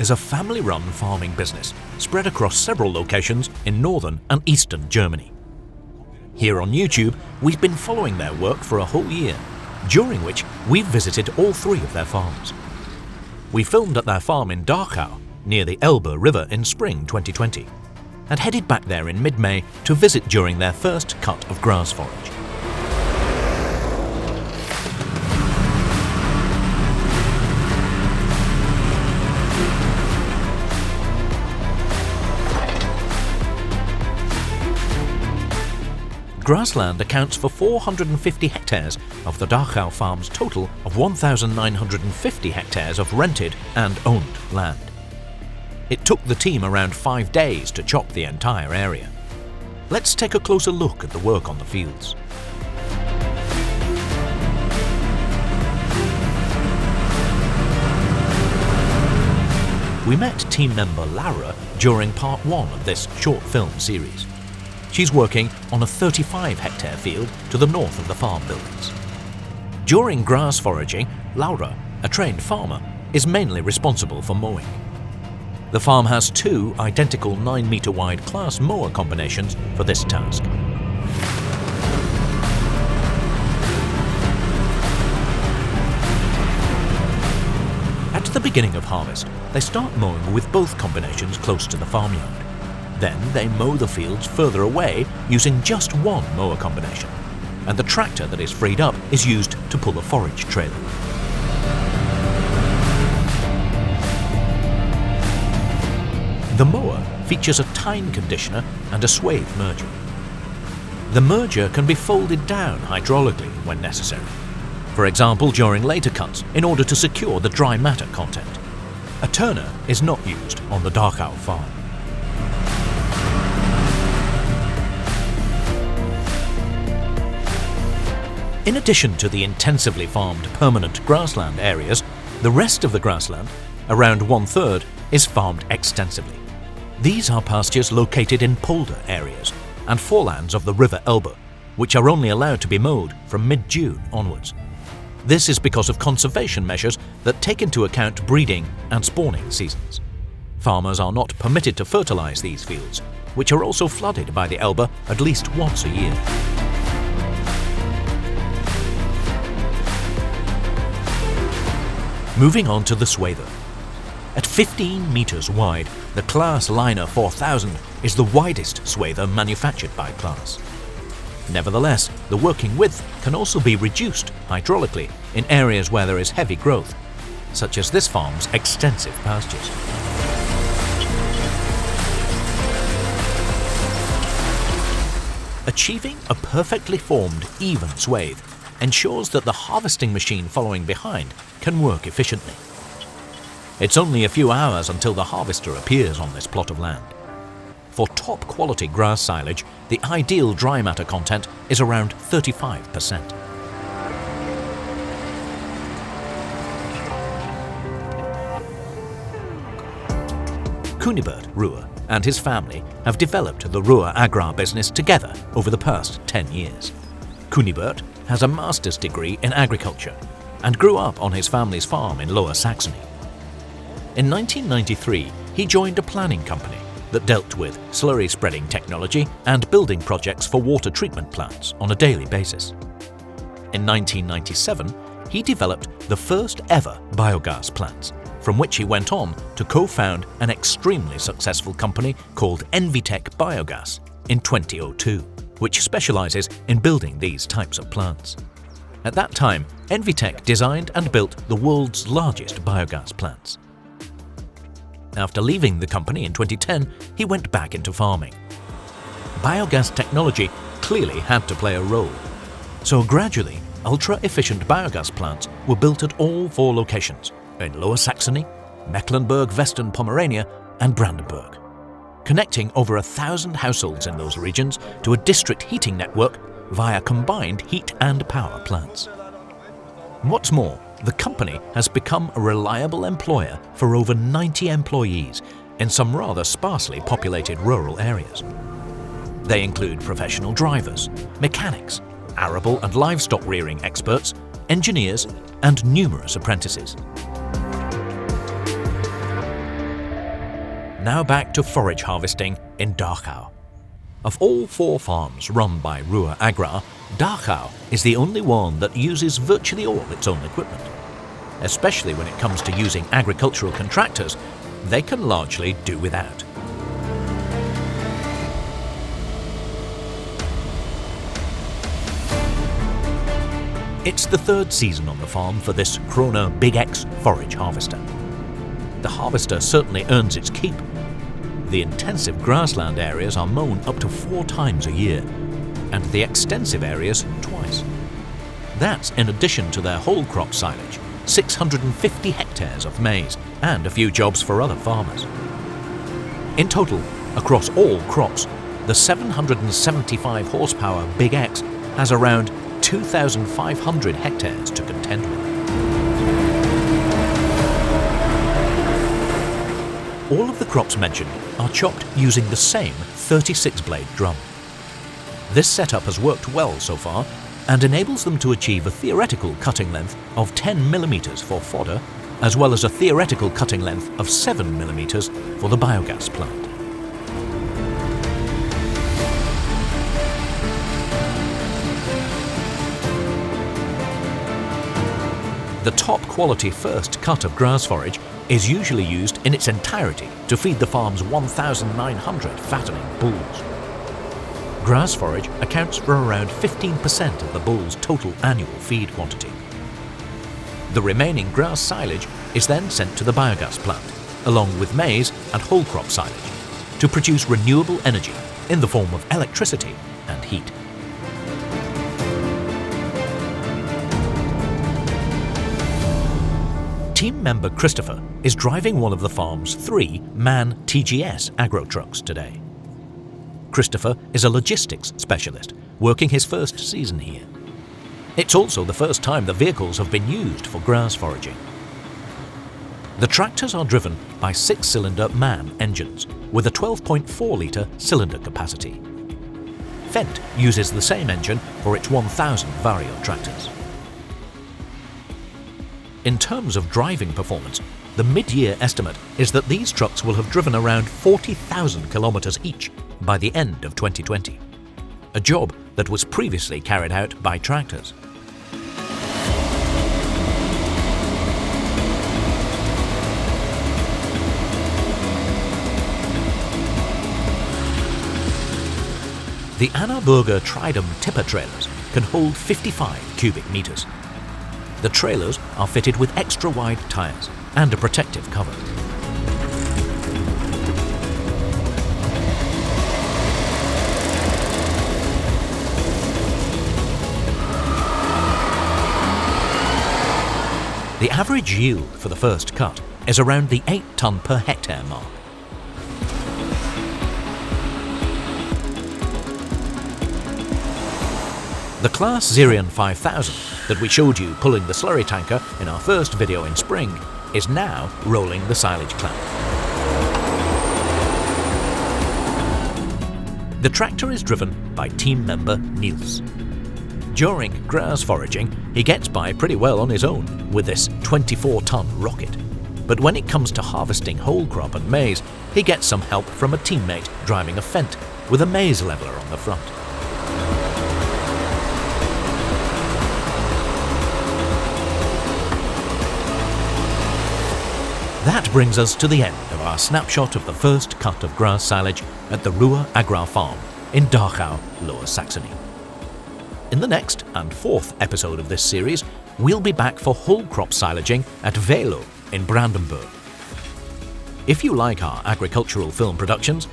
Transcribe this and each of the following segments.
is a family-run farming business spread across several locations in northern and eastern Germany. Here on YouTube, we've been following their work for a whole year, during which we've visited all 3 of their farms. We filmed at their farm in Darchau, near the Elbe River in spring 2020, and headed back there in mid-May to visit during their first cut of grass forage. Grassland accounts for 450 hectares of the Darchau farm's total of 1,950 hectares of rented and owned land. It took the team around 5 days to chop the entire area. Let's take a closer look at the work on the fields. We met team member Laura during part 1 of this short film series. She's working on a 35-hectare field to the north of the farm buildings. During grass foraging, Laura, a trained farmer, is mainly responsible for mowing. The farm has 2 identical 9-meter-wide Claas mower combinations for this task. At the beginning of harvest, they start mowing with both combinations close to the farmyard. Then they mow the fields further away using just one mower combination, and the tractor that is freed up is used to pull a forage trailer. The mower features a tine conditioner and a swathe merger. The merger can be folded down hydraulically when necessary, for example during later cuts in order to secure the dry matter content. A turner is not used on the Darchau farm. In addition to the intensively farmed permanent grassland areas, the rest of the grassland, around 1/3, is farmed extensively. These are pastures located in polder areas and forelands of the River Elbe, which are only allowed to be mowed from mid-June onwards. This is because of conservation measures that take into account breeding and spawning seasons. Farmers are not permitted to fertilize these fields, which are also flooded by the Elbe at least once a year. Moving on to the swather. At 15 meters wide, the Claas Liner 4000 is the widest swather manufactured by Claas. Nevertheless, the working width can also be reduced hydraulically in areas where there is heavy growth, such as this farm's extensive pastures. Achieving a perfectly formed, even swathe ensures that the harvesting machine following behind can work efficiently. It's only a few hours until the harvester appears on this plot of land. For top quality grass silage, the ideal dry matter content is around 35%. Kunibert Rua and his family have developed the Rua Agrar business together over the past 10 years. Kunibert has a master's degree in agriculture and grew up on his family's farm in Lower Saxony. In 1993, he joined a planning company that dealt with slurry spreading technology and building projects for water treatment plants on a daily basis. In 1997, he developed the first ever biogas plants, from which he went on to co-found an extremely successful company called Envitech Biogas in 2002, which specializes in building these types of plants. At that time, Envitech designed and built the world's largest biogas plants. After leaving the company in 2010, he went back into farming. Biogas technology clearly had to play a role, so gradually ultra-efficient biogas plants were built at all 4 locations in Lower Saxony, Mecklenburg, Western Pomerania and Brandenburg, connecting over 1,000 households in those regions to a district heating network via combined heat and power plants. What's more, the company has become a reliable employer for over 90 employees in some rather sparsely populated rural areas. They include professional drivers, mechanics, arable and livestock rearing experts, engineers, and numerous apprentices. Now back to forage harvesting in Darchau. Of all 4 farms run by Rua Agrar, Darchau is the only one that uses virtually all its own equipment. Especially when it comes to using agricultural contractors, they can largely do without. It's the 3rd season on the farm for this Krone BigX forage harvester. The harvester certainly earns its keep. The intensive grassland areas are mown up to 4 times a year, and the extensive areas twice. That's in addition to their whole crop silage, 650 hectares of maize, and a few jobs for other farmers. In total, across all crops, the 775 horsepower BigX has around 2,500 hectares to contend with. All of the crops mentioned are chopped using the same 36-blade drum. This setup has worked well so far and enables them to achieve a theoretical cutting length of 10 mm for fodder, as well as a theoretical cutting length of 7 mm for the biogas plant. The top quality first cut of grass forage is usually used in its entirety to feed the farm's 1,900 fattening bulls. Grass forage accounts for around 15% of the bull's total annual feed quantity. The remaining grass silage is then sent to the biogas plant, along with maize and whole crop silage, to produce renewable energy in the form of electricity and heat. Team member Christopher is driving one of the farm's 3 MAN TGS agro trucks today. Christopher is a logistics specialist, working his first season here. It's also the first time the vehicles have been used for grass foraging. The tractors are driven by 6-cylinder MAN engines with a 12.4-litre cylinder capacity. Fendt uses the same engine for its 1,000 Vario tractors. In terms of driving performance, the mid-year estimate is that these trucks will have driven around 40,000 kilometres each by the end of 2020, a job that was previously carried out by tractors. The Annaburger Tridem tipper trailers can hold 55 cubic metres. The trailers are fitted with extra-wide tyres and a protective cover. The average yield for the first cut is around the 8 tonne per hectare mark. The Claas Xerion 5000 that we showed you pulling the slurry tanker in our first video in spring is now rolling the silage clamp. The tractor is driven by team member Niels. During grass foraging, he gets by pretty well on his own with this 24-tonne rocket. But when it comes to harvesting whole crop and maize, he gets some help from a teammate driving a Fendt with a maize leveller on the front. That brings us to the end of our snapshot of the first cut of grass silage at the Rua Agrar farm in Darchau, Lower Saxony. In the next and 4th episode of this series, we'll be back for whole crop silaging at Velo in Brandenburg. If you like our agricultural film productions,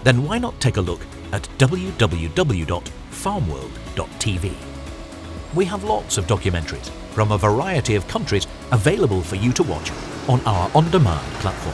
then why not take a look at www.farmworld.tv. We have lots of documentaries from a variety of countries available for you to watch on our on-demand platform.